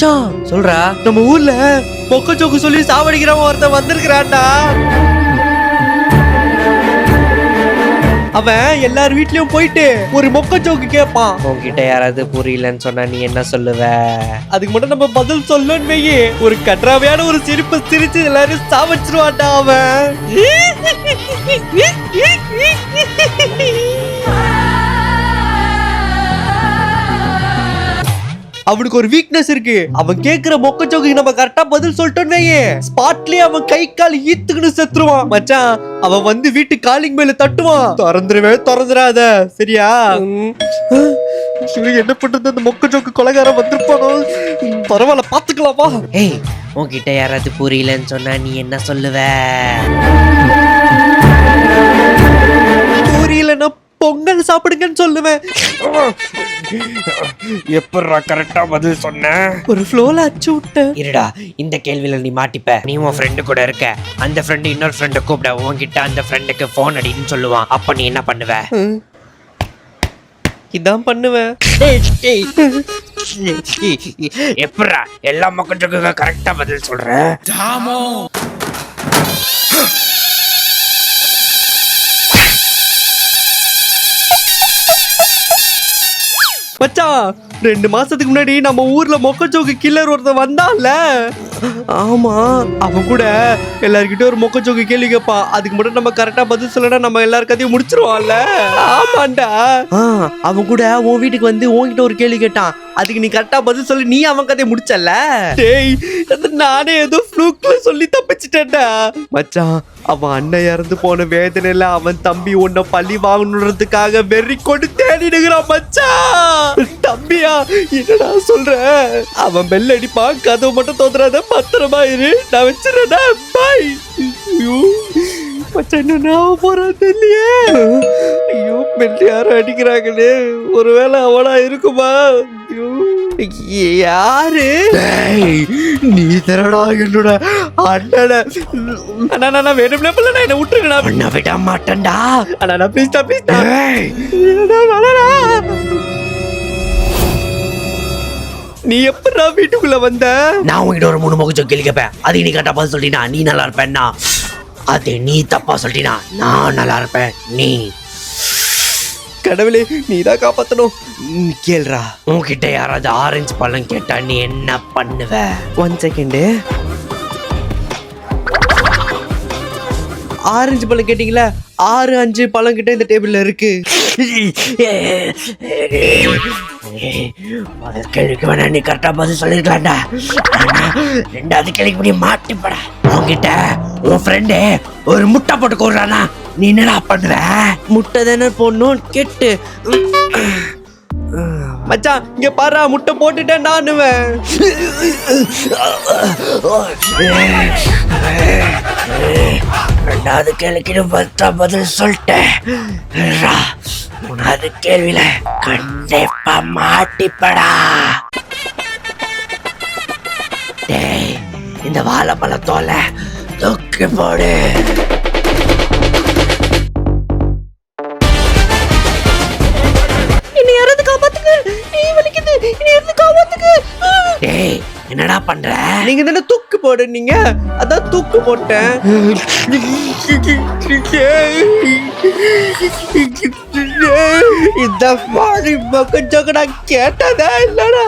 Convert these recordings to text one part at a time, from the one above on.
மச்சான் சொல்றா. நம்ம ஊர்ல மொக்க ஜோக்கு சொல்லி சாவடிக்கிறவன் ஒருத்தன் வந்திருக்கிறான்டா. அவன் எல்லார் வீட்லயும் போயிட்டு ஒரு மொக்க ஜோக்கு கேட்பான். உன்கிட்ட யாராவது புரியலன்னு சொன்னா நீ என்ன சொல்லுவ? அதுக்கு மட்டும் நம்ம பதில் சொல்லணும்னு வையே, ஒரு கன்றாவையான ஒரு சிரிப்பு சிரிச்சு எல்லாரும் சாவச்சிருவான்டா அவன். அவனுக்கு ஒரு வீக்னஸ் இருக்கு. அவன் கேக்குற மொக்க ஜோக்கு நம்ம கரெக்டா பதில் சொல்லிட்டோம்னே, ஸ்பாட்லயே அவன் கை கால் ஈத்துக்குன்னு செத்துருவான். மச்சான் அவன் வந்து வீட்டு காலிங் மேல தட்டுவான். திறந்துடாத சரியா? இவனுக்கு என்ன பண்றது? அந்த மொக்க ஜோக்கு கொலைகாரன் வந்திருப்பானோ? பரவாயில்ல பாத்துக்கலாமா? ஏய், உன்கிட்ட யாராவது புரியலன்னு சொன்னா நீ என்ன சொல்லுவ? புரியலன்னா பொங்கல் சாப்பிடுங்கன்னு சொல்லுவேன். எப்படா கரெக்டா பதில் சொன்ன? ஒரு ஃப்ளோல அச்சு விட்ட. இருடா, இந்த கேள்வியில நீ மாட்டிப்ப. நீ உன் ஃப்ரெண்டு கூட இருக்க, அந்த ஃப்ரெண்டு இன்னொரு ஃப்ரெண்டை கூப்பிட, உன்கிட்ட அந்த ஃப்ரெண்டுக்கு போன் அடின்னு சொல்லுவான். அப்ப நீ என்ன பண்ணுவ? இதான் பண்ணுவேன். எப்படா எல்லா மக்களுக்கு கரெக்டா பதில் சொல்ற? மச்சான் 2 மாசத்துக்கு முன்னாடி நம்ம ஊர்ல மொக்க ஜோக்கு கில்லர் ஒருத்தன் வந்தான்ல. ஆமா, அவன் கூட எல்லார்கிட்ட ஒரு மொக்க ஜோக்கு கேள்வி கேட்பான். அதுக்கு மட்டும் நம்ம கரெக்டா பதில் சொல்லனா நம்ம எல்லார் கதையும் முடிச்சிருவான்ல. ஆமாண்டா. அவன் கூட உன் வீட்டுக்கு வந்து உன்கிட்ட ஒரு கேள்வி கேட்டான். அதுக்கு நீ கரெக்டா பதில் சொல்லி நீ அவன் கதையை முடிச்சல. டேய், நானே ஏதோ ஃப்ளூக்ல சொல்லி தப்பிச்சிட்டேன்டா. மச்சான், அவன் அண்ணன் இறந்து போன வேதனையில அவன் தம்பி உன்னை பழி வாங்கணுன்றதுக்காக வெறி கொண்டு தேடிடுகிறான். மச்சான் தம்பியா, என்னடா சொல்ற? அவன் பெல் அடிப்பான், கதவு மட்டும் தோத்துறாத, பத்திரமா இரு, நான் வச்சிடறேன்டா. பாய். ஐயோ மச்சான், என்ன போறான் தெரியலையே. ஐயோ, பெல் யாரும் அடிக்கிறாங்களே, ஒருவேளை அவனா இருக்குமா? யாரு? நீ தரடா என்னோட அண்ணன. அண்ணா வேணும்னே பண்ணல, நான் என்ன விட்டுருக்கா? உன்னை விட மாட்டேன்டா. அண்ணா ப்ளீஸ்டா ப்ளீஸ்டா. நீ எப்படா வீட்டுக்குள்ள வந்த? நான் உங்ககிட்ட ஒரு 3 மொக்க கேள்வி கேட்பேன். அது நீ கரெக்டா பதில் சொல்லினா நீ நல்லா இருப்பேன்னா, அது நீ தப்பா சொல்லினா நான் நல்லா இருப்பேன். நீ கடவுளே, நீதான் காப்பாத்தணும். கேள்றா. உன்கிட்ட யாராவது ஆரஞ்சு பழம் கேட்டா நீ என்ன பண்ணுவ? 1 செகண்ட். ஆரஞ்சு பழம் கேட்டீங்களா? 6-5 பழம் கிட்ட இந்த டேபிள்ல இருக்கு. முதல் கேள்விக்கு வேணா நீ கரெக்டா பதில் சொல்லிருக்கலாம்டா. 2வது கேள்விக்கு நீ மாட்டிப்படா. உன்கிட்ட உன் ஃப்ரெண்டு ஒரு முட்டை போட்டு கூடுறானா, நீ என்னடா பண்ணுவ? முட்டை தானே போடணும் கெட்டு. மச்சான் இங்க பாரு, முட்டை போட்டுட்டேன் நானுவேன். 2வது கேள்விக்கு பதில் சொல்லிட்டேன். 3வது கேள்வியில கண்டிப்பா மாட்டிப்படா. டேய், இந்த வாழைப்பழத்தோல தூக்கி போடு. என்ன யாராவது காப்பாத்துக்கு, நீ வலிக்குது, நீ யாராவது காப்பாத்துக்கு. டேய், என்னடா பண்ற? நீங்க தானே தூக்கு போடுனீங்க, அதான் தூக்கு போட்டேன். இந்த மாதிரி மொக்க ஜோக்கு நான் கேட்டதா இல்லடா.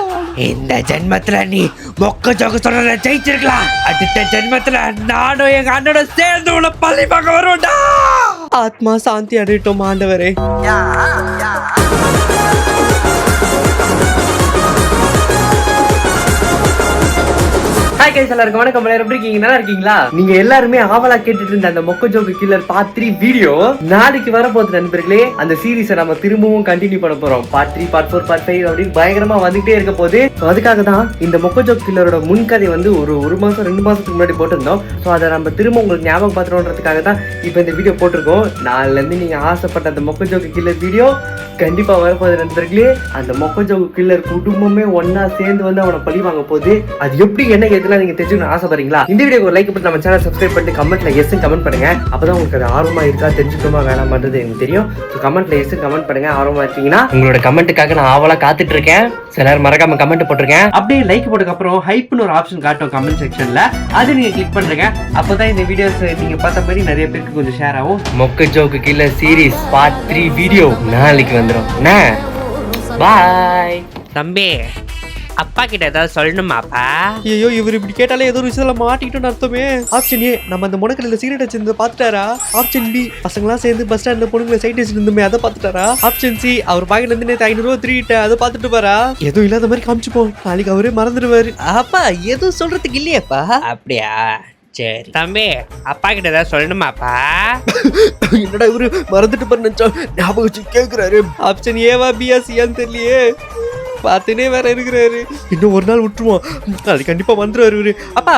இந்த ஜென்மத்துல நீ மொக்க ஜோக்கு சொல்ற ஜெயிச்சிருக்கலாம். அடுத்த ஜென்மத்துல நானும் எங்க அண்ணனோட சேர்ந்து உன்னை பழி பார்க்க வருவோம்டா. ஆத்மா சாந்தி அடையட்டும் ஆண்டவரே. ஹாய் கைஸ், எல்லாருக்கும் வணக்கம். எப்படி இருக்கீங்க? நல்லா இருக்கீங்களா? நீங்க எல்லாருமே ஆவலா கேட்டுட்டு இருந்த அந்த மொக்க ஜோக்கு கில்லர் பார்ட் 3 வீடியோ நாளைக்கு வரப்போகுது நண்பர்களே. அந்த சீரீஸை நம்ம திரும்பவும் கண்டினியூ பண்ண போறோம். பார்ட் 3, பார்ட் 4, பார்ட் 5 அப்படின்னு பயங்கரமா வந்துட்டே இருக்க போது. அதுக்காக தான் இந்த மொக்க ஜோக்கு கில்லரோட முன்கதை வந்து ஒரு மாசம் 2 மாசத்துக்கு முன்னாடி போட்டிருந்தோம். ஸோ அதை நம்ம திரும்ப உங்களுக்கு ஞாபகம் பார்த்துறோன்றதுக்காக தான் இப்போ இந்த வீடியோ போட்டிருக்கோம். நாளில இருந்து நீங்க ஆசைப்பட்ட அந்த மொக்க ஜோக்கு கில்லர் வீடியோ கண்டிப்பா வரப்போகுது நண்பர்களே. அந்த மொக்க ஜோக்கு கில்லர் குடும்பமே ஒன்னா சேர்ந்து வந்து அவனை பழி வாங்க போகுது. அது எப்படி என்ன எதுனா ஏதாவது நீங்க தெரிஞ்சுக்கணும் ஆசைப்படுறீங்களா? இந்த வீடியோ ஒரு லைக் பண்ணி நம்ம சேனல் சப்ஸ்கிரைப் பண்ணிட்டு கமெண்ட்ல எஸ் கமெண்ட் பண்ணுங்க. அப்பதான் உங்களுக்கு அது ஆர்வமா இருக்கா தெரிஞ்சுக்கணுமா வேணாமன்றது எனக்கு தெரியும். கமெண்ட்ல எஸ் கமெண்ட் பண்ணுங்க. ஆர்வமா இருக்கீங்கன்னா உங்களோட கமெண்ட்டுக்காக நான் ஆவலா காத்துட்டு இருக்கேன். எல்லாரும் மறக்காம கமெண்ட் போட்டுருக்கேன். அப்படியே லைக் போட்டதுக்கு அப்புறம் ஹைப்னு ஒரு ஆப்ஷன் காட்டும் கமெண்ட் செக்ஷன்ல, அது நீங்க கிளிக் பண்றீங்க. அப்பதான் இந்த வீடியோஸ் நீங்க பார்த்த மாதிரி நிறைய பேருக்கு கொஞ்சம் ஷேர் ஆகும். மொக்க joke killer series part 3 video நாளைக்கு வந்துடும். பாய். தம்பி, அப்பா கிட்ட ஏதாவது சொல்லணுமாப்பா? ஐயோ, இவர் இப்படி கேட்டாலே ஏதோ ஒரு விஷயத்துல மாட்டிக்கிட்டோன்னு அர்த்தமே. ஆப்ஷன் ஏ, நம்ம அந்த முனக்கடையில சிகரெட் வச்சிருந்து பாத்துட்டாரா? ஆப்ஷன் பி, பசங்களாம் சேர்ந்து பஸ் ஸ்டாண்ட்ல பொண்ணுங்களை சைட் வச்சிருந்தோமே அதை பாத்துட்டாரா? ஆப்ஷன் சி, அவர் பாக்கெட்ல இருந்து நேத்து 500 ரூபா திருட்டு அதை பாத்துட்டு பாரா? எதுவும் இல்லாத மாதிரி காமிச்சுப்போம், நாளைக்கு அவரே மறந்துடுவாரு. அப்பா எதுவும் சொல்றதுக்கு இல்லையாப்பா? அப்படியா? சரி தம்பி, அப்பா கிட்ட ஏதாவது சொல்லணுமாப்பா? என்னடா இவரு மறந்துட்டு பண்ண ஞாபகம் வச்சு கேக்குறாரு. ஆப்ஷன் ஏவா பியா சியான்னு தெரியலையே, பார்த்துனே வேற இருக்கிறாரு. இன்னும் ஒரு நாள் விட்டுருவோம், அது கண்டிப்பா வந்துருவாரு இவரு. அப்பா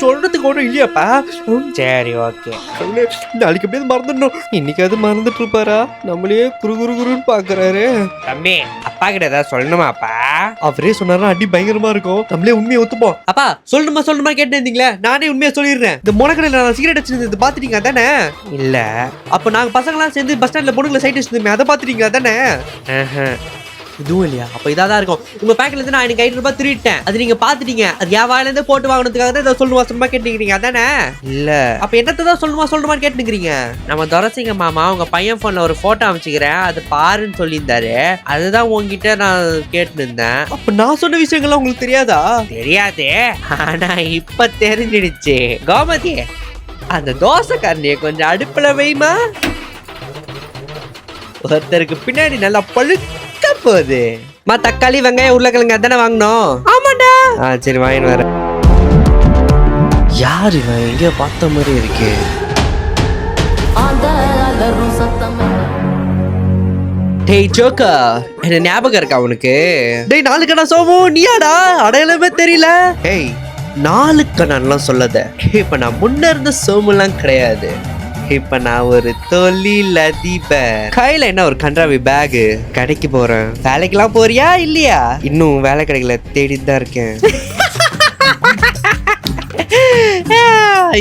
சொல்றதுக்கு ஒன்றும் இல்லையாப்பா? சரி, ஓகே. நாளைக்கு அப்படியே மறந்துடணும். இன்னைக்காவது மறந்துட்டு இருப்பாரா? நம்மளே குறுன்னு பாக்குறாரு. தம்பி, அப்பா கிட்ட ஏதாவது சொல்லணுமாப்பா? அவரே சொன்னாரா அடி பயங்கரமா இருக்கும். நம்மளே உண்மையை ஒத்துப்போம். அப்பா சொல்லணுமா கேட்டு இருந்தீங்களா? நானே உண்மையா சொல்லிடுறேன். இந்த முனக்கடையில நான் சிகரெட் வச்சிருந்தது பாத்துட்டீங்க தானே? இல்ல. அப்ப நாங்க பசங்களாம் சேர்ந்து பஸ் ஸ்டாண்ட்ல பொண்ணுங்களை சைட் வச்சிருந்தோமே அதை பாத்துட்டீங்க தானே? இதுவும் இல்லையா? அப்ப இதாதான் இருக்கும். உங்க பேக்கெட்ல இருந்து நான் எனக்கு 500 ரூபாய் திருட்டேன், அது நீங்க பாத்துட்டீங்க. அது என் வாயில இருந்து போட்டு வாங்கினதுக்காக தான் இதை சொல்லணுமா கேட்டுக்கிறீங்க அதானே? இல்ல. அப்ப என்னத்தான் சொல்லணுமா கேட்டுக்கிறீங்க? நம்ம துரசிங்க மாமா உங்க பையன் போன்ல ஒரு போட்டோ அமைச்சுக்கிறேன், அது பாருன்னு சொல்லியிருந்தாரு. அதுதான் உங்ககிட்ட நான் கேட்டு இருந்தேன். அப்ப நான் சொன்ன விஷயங்கள்லாம் உங்களுக்கு தெரியாதா? தெரியாது, ஆனா இப்ப தெரிஞ்சிடுச்சு. கோமதி, அந்த தோசை கரண்டியை கொஞ்சம் அடுப்புல வைமா. ஒருத்தருக்கு பின்னாடி நல்லா பழுக்க போகுது. தக்காளி வெங்காயம் உருளைக்கிழங்கு அதானே வாங்கணும்? ஆமாண்டா. சரி வாங்கின்னு வரேன். யாரு இவன்? எங்கேயோ பார்த்த மாதிரி இருக்கு. டேய் ஜோக்கா, என்ன ஞாபகம் இருக்கா உனக்கு? டேய் நாளுக்கண்ணா சோமு, நீயாடா? அடையாளமே தெரியல. டேய் நாளுக்கண்ணான்லாம் சொல்லாத. இப்ப நான் முன்ன இருந்த சோமுலாம் கிடையாது. இப்ப நான் ஒரு தொழிலதிபர். கையில என்ன ஒரு கன்றாவி பேக். கடைக்கு போறேன். வேலைக்கெல்லாம் போறியா இல்லையா? இன்னும் வேலை கிடைக்கல, தேடிட்டு தான் இருக்கேன்.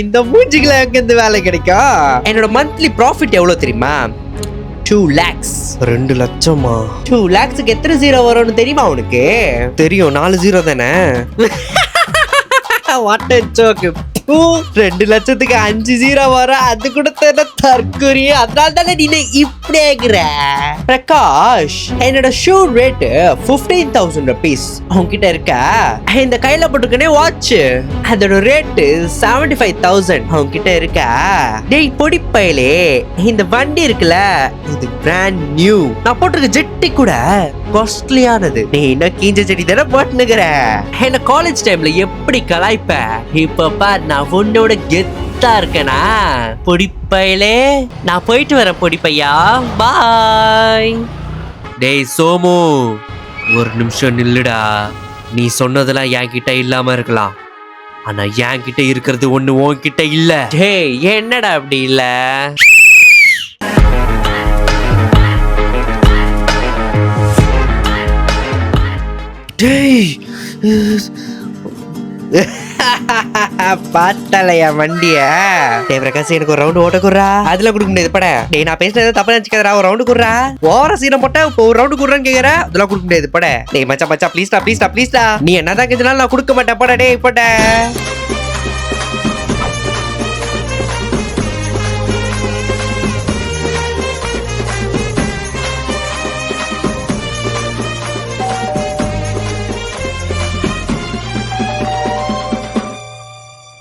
இந்த மூஞ்சிகளை எங்க இருந்து வேலை கிடைக்கும்? என்னோட மந்த்லி ப்ராஃபிட் எவ்வளவு தெரியுமா? 2 lakhs. 2 லட்சமா? 2 lakhsக்கு எத்தனை ஜீரோ வரும்னு தெரியுமா உனக்கு? தெரியும், 4 ஜீரோ தானே. What a joke. 2 லட்சத்துக்கு 5 ஜீரோ வரும், அது கூட தற்கொலை. அதனால தானே நீ இப்படி ஆகுற. பிரகாஷ், என்னோட ஷூ ரேட்டு 15,000 rupees. உங்ககிட்ட இருக்க இந்த கையில போட்டுக்கனே வாட்ச், அதோட ரேட்டு 75,000. உங்ககிட்ட இருக்க. டேய் பொடிப்பையிலே, இந்த வண்டி இருக்குல்ல, இது பிராண்ட் நியூ. நான் போட்டிருக்க ஜெட்டி கூட காஸ்ட்லியானது. நீ இன்னும் கீஞ்ச செடி தானே போட்டுனுக்குற. என்ன காலேஜ் டைம்ல எப்படி கலாய்ப்ப, இப்ப பார் நான் உன்னோட கெத்தா இருக்கேனா? பொடிப்பையிலே, நான் போயிட்டு வரேன் பொடிப்பையா, பாய். டேய் சோமு, ஒரு நிமிஷம் நில்லுடா. நீ சொன்னதெல்லாம் என்கிட்ட இல்லாம இருக்கலாம், ஆனா என்கிட்ட இருக்கிறது ஒண்ணு உன்கிட்ட இல்ல. டேய் என்னடா அப்படி இல்ல? டேய் பாத்தலையா வண்டிய? டேய் பிரகாஷ், எனக்கு ஒரு ரவுண்ட் ஓட்ட குடுறா. அதுல குடுக்க முடியாது பட. டேய் நான் பேசுறது தப்பா நினைச்சுக்காதடா, ஒரு ரவுண்ட் குடுறா. ஓவரா சீனை போட்டா இப்போ ஒரு ரவுண்ட் குடுறேன்னு கேக்குற, அதெல்லாம் குடுக்க முடியாது பட. டேய் மச்சான் ப்ளீஸ்டா. நீ என்னதான் கெஞ்சினாலும் நான் குடுக்க மாட்டேன் பட. டேய் பட.